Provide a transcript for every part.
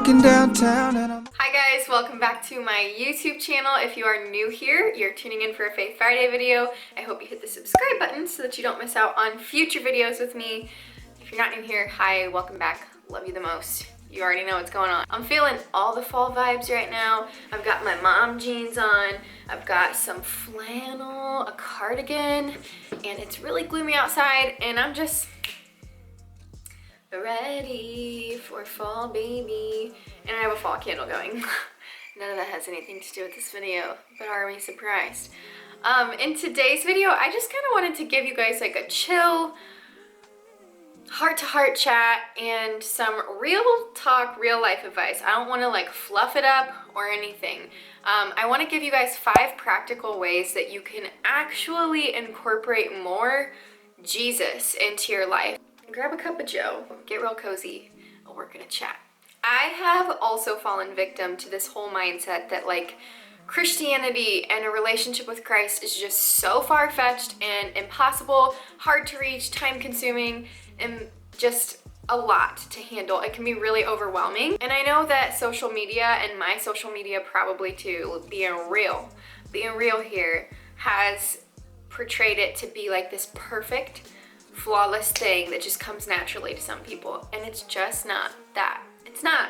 walking downtown and I'm... Hi guys, welcome back to my YouTube channel. If you are new here, you're tuning in for a Faith Friday video. I hope you hit the subscribe button so that you don't miss out on future videos with me. If you're not new here, hi, welcome back. Love you the most. You already know what's going on. I'm feeling all the fall vibes right now. I've got my mom jeans on. I've got some flannel, a cardigan, and it's really gloomy outside, and I'm just ready for fall, baby. And I have a fall candle going. None of that has anything to do with this video, but are we surprised? In today's video, I just kind of wanted to give you guys like a chill, heart-to-heart chat and some real talk, real life advice. I don't want to like fluff it up or anything. I want to give you guys 5 practical ways that you can actually incorporate more Jesus into your life. Grab a cup of joe, get real cozy, and we're gonna chat. I have also fallen victim to this whole mindset that like Christianity and a relationship with Christ is just so far-fetched and impossible, hard to reach, time-consuming, and just a lot to handle. It can be really overwhelming. And I know that social media, and my social media probably too, being real here, has portrayed it to be like this perfect, flawless thing that just comes naturally to some people, and it's just not that. It's not.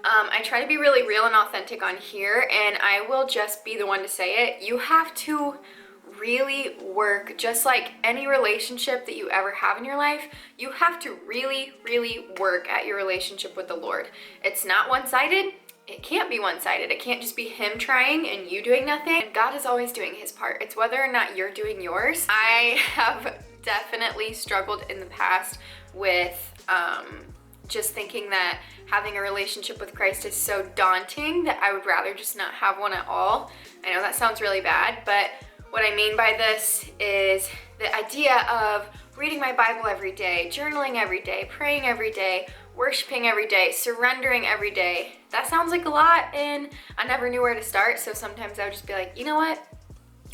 I try to be really real and authentic on here, and I will just be the one to say it. You have to really work, just like any relationship that you ever have in your life, you have to really, really work at your relationship with the Lord. It's not one-sided. It can't be one-sided. It can't just be him trying and you doing nothing. And God is always doing his part. It's whether or not you're doing yours. I have definitely struggled in the past with just thinking that having a relationship with Christ is so daunting that I would rather just not have one at all. I know that sounds really bad, but what I mean by this is the idea of reading my Bible every day, journaling every day, praying every day, worshiping every day, surrendering every day. That sounds like a lot, and I never knew where to start, so sometimes I would just be like, you know what?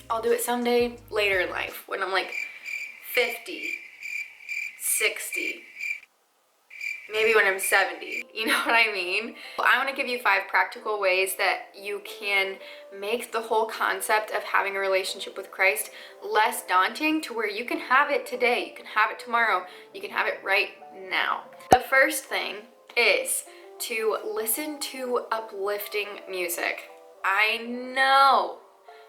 I'll do it someday later in life when I'm like 50, 60, maybe when I'm 70, you know what I mean? I want to give you 5 practical ways that you can make the whole concept of having a relationship with Christ less daunting, to where you can have it today, you can have it tomorrow, you can have it right now. The first thing is to listen to uplifting music. I know,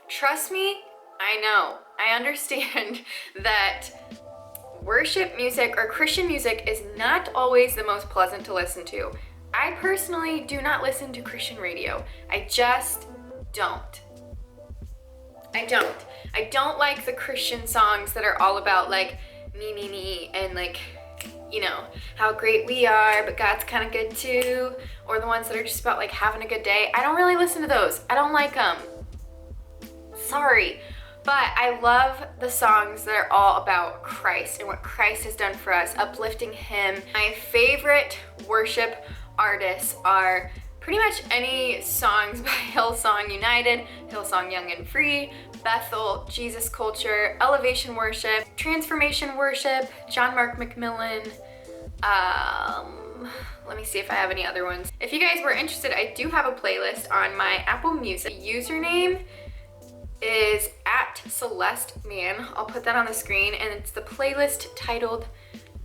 trust me, I know, I understand that worship music or Christian music is not always the most pleasant to listen to. I personally do not listen to Christian radio. I just don't. I don't like the Christian songs that are all about like me, and like, you know, how great we are, but God's kind of good too. Or the ones that are just about like having a good day. I don't really listen to those. I don't like them. Sorry. But I love the songs that are all about Christ and what Christ has done for us, uplifting him. My favorite worship artists are pretty much any songs by Hillsong United, Hillsong Young and Free, Bethel, Jesus Culture, Elevation Worship, Transformation Worship, John Mark McMillan. Let me see if I have any other ones. If you guys were interested, I do have a playlist on my Apple Music. Username is @CelestMan. I'll put that on the screen, and it's the playlist titled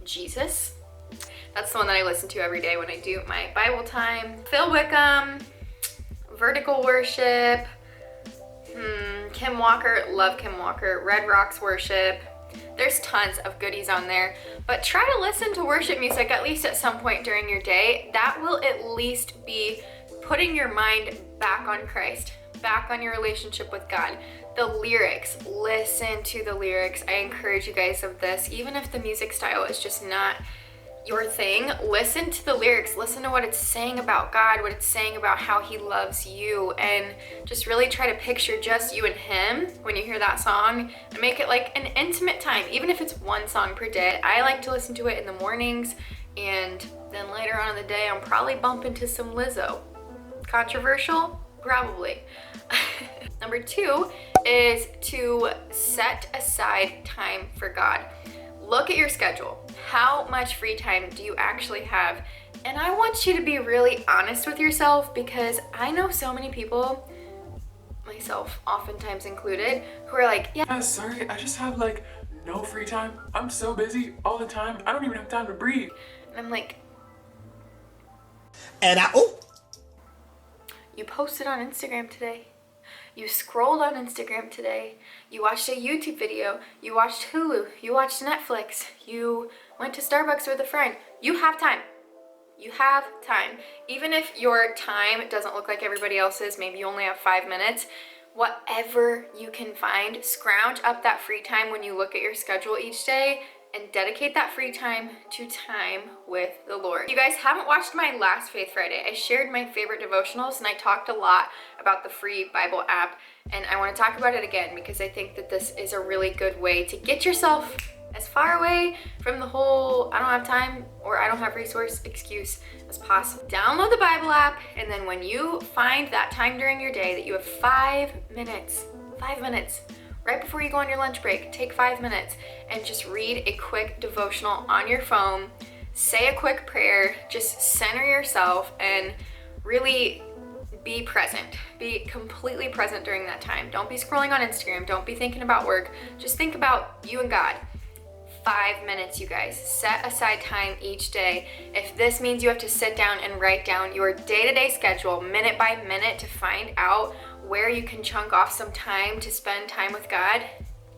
Jesus. That's the one that I listen to every day when I do my Bible time. Phil Wickham, Vertical Worship, Kim Walker, love Kim Walker, Red Rocks Worship. There's tons of goodies on there, but try to listen to worship music at least at some point during your day. That will at least be putting your mind back on Christ, back on your relationship with God. The lyrics, listen to the lyrics. I encourage you guys of this, even if the music style is just not your thing, listen to the lyrics, listen to what it's saying about God, what it's saying about how he loves you, and just really try to picture just you and him when you hear that song, and make it like an intimate time, even if it's one song per day. I like to listen to it in the mornings, and then later on in the day I'm probably bumping to some Lizzo. Controversial? Probably. Number 2 is to set aside time for God. Look at your schedule. How much free time do you actually have And I want you to be really honest with yourself, because I know so many people, myself oftentimes included, who are like, yeah, sorry, I just have like no free time. I'm so busy all the time. I don't even have time to breathe. and I'm like, Oh, you posted on Instagram today. You scrolled on Instagram today. You watched a YouTube video. You watched Hulu. You watched Netflix. You went to Starbucks with a friend. You have time. You have time. Even if your time doesn't look like everybody else's, maybe you only have 5 minutes, whatever you can find, scrounge up that free time when you look at your schedule each day and dedicate that free time to time with the Lord. If you guys haven't watched my last Faith Friday, I shared my favorite devotionals and I talked a lot about the free Bible app, and I want to talk about it again because I think that this is a really good way to get yourself as far away from the whole I don't have time or I don't have resource excuse as possible. Download the Bible app, and then when you find that time during your day that you have 5 minutes, right before you go on your lunch break, take 5 minutes and just read a quick devotional on your phone, say a quick prayer, just center yourself and really be present. Be completely present during that time. Don't be scrolling on Instagram. Don't be thinking about work. Just think about you and God. 5 minutes, you guys. Set aside time each day. If this means you have to sit down and write down your day-to-day schedule minute by minute to find out where you can chunk off some time to spend time with God,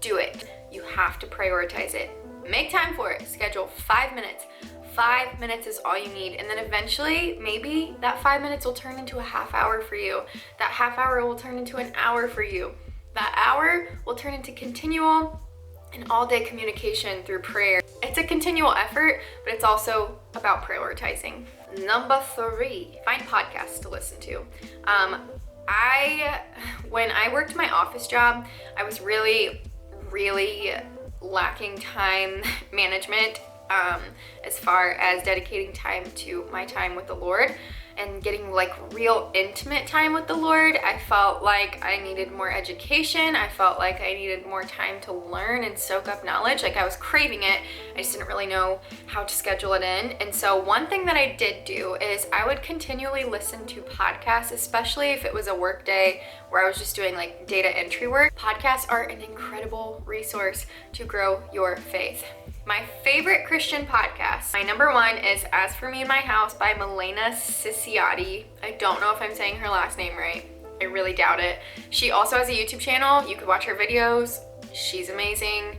do it. You have to prioritize it. Make time for it. Schedule 5 minutes. 5 minutes is all you need. And then eventually, maybe that 5 minutes will turn into a half hour for you. That half hour will turn into an hour for you. That hour will turn into continual and all-day communication through prayer. It's a continual effort, but it's also about prioritizing. Number 3, find podcasts to listen to. When I worked my office job, I was really lacking time management as far as dedicating time to my time with the Lord and getting like real intimate time with the Lord. I felt like I needed more education. I felt like I needed more time to learn and soak up knowledge. Like I was craving it. I just didn't really know how to schedule it in. And so one thing that I did do is I would continually listen to podcasts, especially if it was a work day where I was just doing like data entry work. Podcasts are an incredible resource to grow your faith. My favorite Christian podcast, my number 1 is As For Me and My House by Milena Ciciotti. I don't know if I'm saying her last name right. I really doubt it. She also has a YouTube channel. You could watch her videos. She's amazing.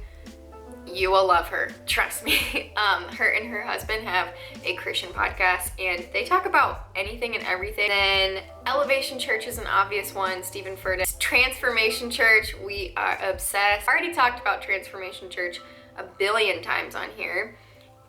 You will love her. Trust me. Her and her husband have a Christian podcast and they talk about anything and everything. Then Elevation Church is an obvious one. Stephen Furtick. Transformation Church. We are obsessed. I already talked about Transformation Church a billion times on here.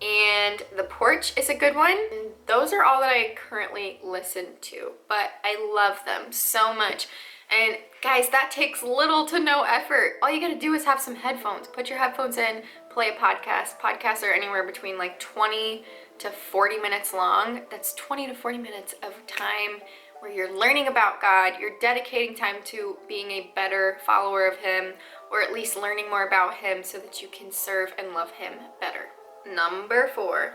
And The Porch is a good one. And those are all that I currently listen to, but I love them so much. And guys, that takes little to no effort. All you gotta do is have some headphones. Put your headphones in, play a podcast. Podcasts are anywhere between like 20 to 40 minutes long. That's 20 to 40 minutes of time where you're learning about God, you're dedicating time to being a better follower of Him, or at least learning more about Him so that you can serve and love Him better. Number 4.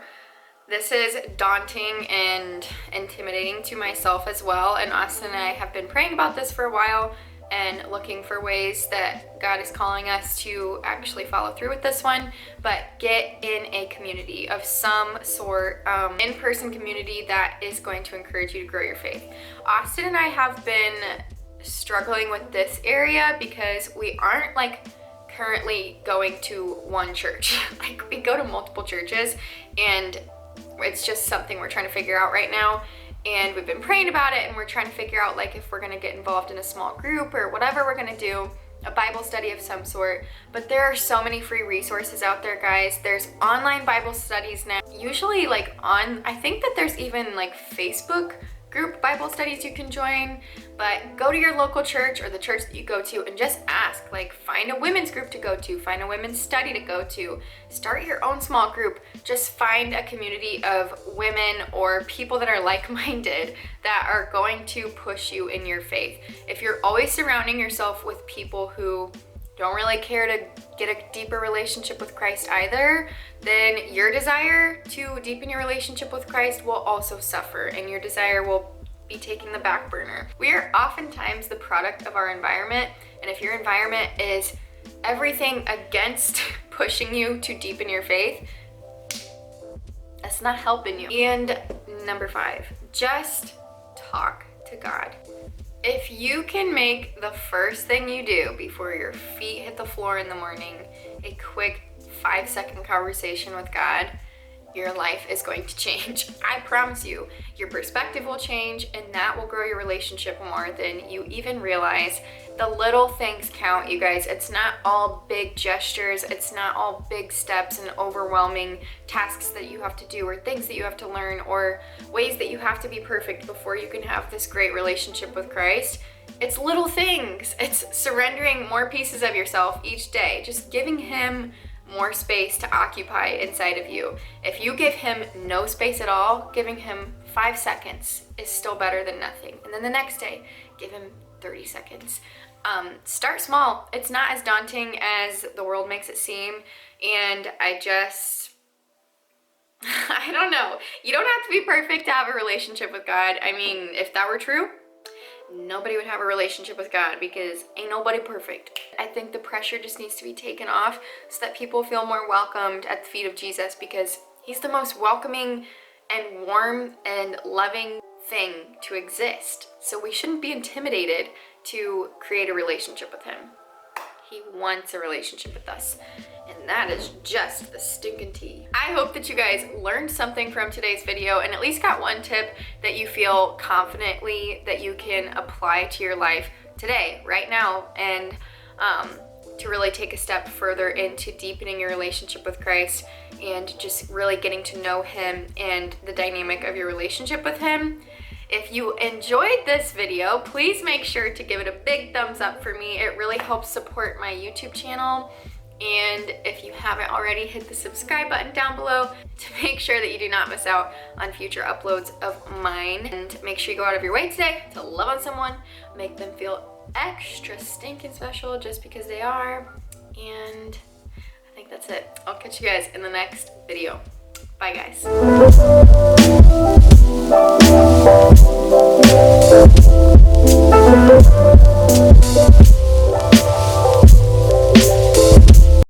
This is daunting and intimidating to myself as well, and Austin and I have been praying about this for a while and looking for ways that God is calling us to actually follow through with this one. But get in a community of some sort, in-person community that is going to encourage you to grow your faith. Austin and I have been struggling with this area because we aren't like currently going to one church. Like we go to multiple churches and it's just something we're trying to figure out right now. And we've been praying about it and we're trying to figure out like if we're gonna get involved in a small group or whatever we're gonna do, a Bible study of some sort. But there are so many free resources out there, guys. There's online Bible studies now. Usually like I think that there's even like Facebook group Bible studies you can join, but go to your local church or the church that you go to and just ask, like find a women's group to go to, find a women's study to go to, start your own small group. Just find a community of women or people that are like-minded that are going to push you in your faith. If you're always surrounding yourself with people who don't really care to get a deeper relationship with Christ either, then your desire to deepen your relationship with Christ will also suffer, and your desire will be taking the back burner. We are oftentimes the product of our environment, and if your environment is everything against pushing you to deepen your faith, that's not helping you. And number 5, just talk to God. If you can make the first thing you do before your feet hit the floor in the morning a quick 5-second conversation with God, your life is going to change. I promise you, your perspective will change, and that will grow your relationship more than you even realize. The little things count, you guys. It's not all big gestures. It's not all big steps and overwhelming tasks that you have to do, or things that you have to learn, or ways that you have to be perfect before you can have this great relationship with Christ. It's little things. It's surrendering more pieces of yourself each day, just giving him more space to occupy inside of you. If you give him no space at all, giving him 5 seconds is still better than nothing. And then the next day, give him 30 seconds. Start small. It's not as daunting as the world makes it seem. And I don't know. You don't have to be perfect to have a relationship with God. I mean, if that were true, nobody would have a relationship with God, because ain't nobody perfect. I think the pressure just needs to be taken off so that people feel more welcomed at the feet of Jesus, because he's the most welcoming and warm and loving thing to exist. So we shouldn't be intimidated to create a relationship with him. He wants a relationship with us. And that is just the stinking tea. I hope that you guys learned something from today's video and at least got one tip that you feel confidently that you can apply to your life today, right now, and to really take a step further into deepening your relationship with Christ and just really getting to know him and the dynamic of your relationship with him. If you enjoyed this video, please make sure to give it a big thumbs up for me. It really helps support my YouTube channel. And if you haven't already, hit the subscribe button down below to make sure that you do not miss out on future uploads of mine. And make sure you go out of your way today to love on someone, make them feel extra stinking special just because they are. And I think that's it. I'll catch you guys in the next video. Bye, guys.